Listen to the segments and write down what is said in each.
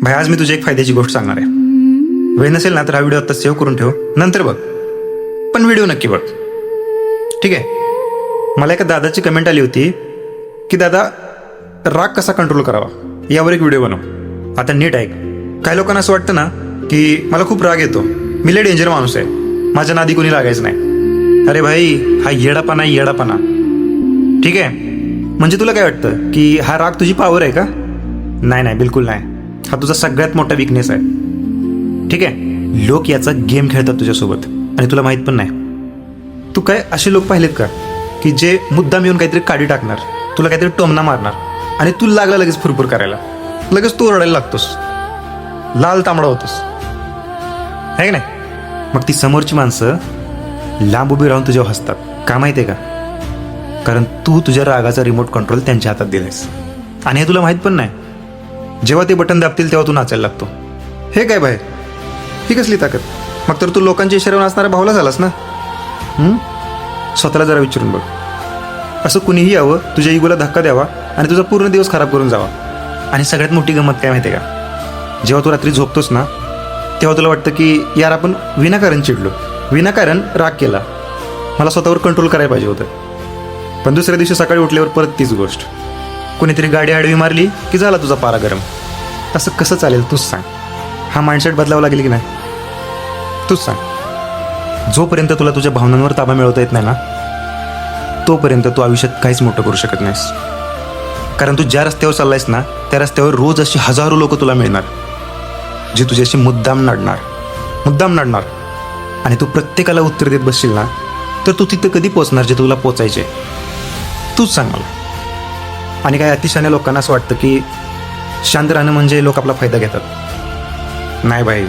भाई आज मी तुझी एक फायद्याची गोष्ट सांगणार आहे. वेळ नसेल ना तर हा व्हिडिओ आता सेव्ह करून ठेव, नंतर बघ, पण व्हिडिओ नक्की बघ, ठीक आहे. मला एका दादाची कमेंट आली होती की दादा राग कसा कंट्रोल करावा यावर एक व्हिडिओ बनव. आता नीट ऐक. काही लोकांना असं वाटतं ना की मला खूप राग येतो, मी लय डेंजर माणूस आहे, माझ्या नादी कोणी लागायचं नाही. अरे भाई हा येडापणा आहे, येडापणा, ठीक आहे. म्हणजे तुला काय वाटतं की हा राग तुझी पावर आहे का? नाही नाही, बिलकुल नाही. हा तुझा सगळ्यात मोठा विकनेस आहे, ठीक आहे. लोक याचा गेम खेळतात तुझ्यासोबत आणि तुला माहीत पण नाही. तू काय असे लोक पाहिलेत का की जे मुद्दाम येऊन काहीतरी काडी टाकणार, तुला काहीतरी टोमणा मारणार आणि तू लागला लगेच फुरफुर करायला, लगेच तू रडायला लागतोस, लाल तांबडा होतोस, आहे का नाही? मग ती समोरची माणसं लांब उभी राहून तुझ्यावर हसतात. का माहिती आहे का? कारण तू तुझ्या रागाचा रिमोट कंट्रोल त्यांच्या हातात दिलायस आणि हे तुला माहीत पण नाही. जेव्हा ते बटन दाबतील तेव्हा तू नाचायला लागतो. हे काय बाय, ही कसली ताकद? मग तर तू लोकांच्या इशाऱ्यावर असणारा भावला झालास ना. स्वतःला जरा विचारून बघ. असं कुणीही यावं, तुझ्या इगोला धक्का द्यावा आणि तुझा पूर्ण दिवस खराब करून जावा. आणि सगळ्यात मोठी गंमत काय माहिती आहे का? जेव्हा तू रात्री झोपतोस ना तेव्हा तुला वाटतं की यार आपण विनाकारण चिडलो, विनाकारण राग केला, मला स्वतःवर कंट्रोल करायला पाहिजे होतं. पण दुसऱ्या दिवशी सकाळी उठल्यावर परत तीच गोष्ट. कोणीतरी गाडी आडवी मारली की झाला तुझा पारा गरम. असं कसं चालेल तूच सांग? हा माइंडसेट बदलावा लागेल की नाही? तूच सांग. जोपर्यंत तुला तुझ्या भावनांवर ताबा मिळवता येत नाही ना तोपर्यंत तू आयुष्यात काहीच मोठं करू शकत नाहीस. कारण तू ज्या रस्त्यावर चाललायस ना त्या रस्त्यावर रोज अशी हजारो लोक तुला मिळणार जे तुझ्याशी मुद्दाम नडणार आणि तू प्रत्येकाला उत्तर देत बसशील ना तर तू तिथं कधी पोचणार जे तुला पोचायचे? तूच सांग मला. आणि काय अतिशहाण्या लोकांना असं वाटतं की शांत राहणं म्हणजे लोक आपला फायदा घेतात. नाही भाई,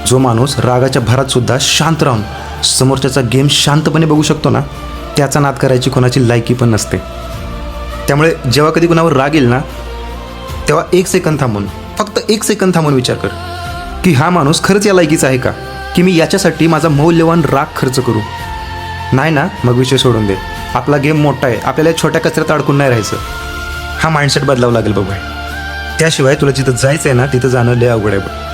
जो माणूस रागाच्या भरात सुद्धा शांत राहून समोरच्याचा गेम शांतपणे बघू शकतो ना त्याचा नाद करायची कोणाची लायकी पण नसते. त्यामुळे जेव्हा कधी कुणावर राग येईल ना तेव्हा एक सेकंद थांबून, फक्त एक सेकंद थांबून विचार कर की हा माणूस खरंच या लायकीचा आहे का, की मी याच्यासाठी माझा मौल्यवान राग खर्च करू? नाही ना, मग विषय सोडून दे. आपला गेम मोठा आहे, आपल्याला छोट्या कचऱ्यात अडकून नाही राहायचं. हा माइंडसेट बदलावा लागेल बघ भाई. त्याशिवाय तुला जिथं जायचं आहे ना तिथं जाणं लय अवघड आहे बघ.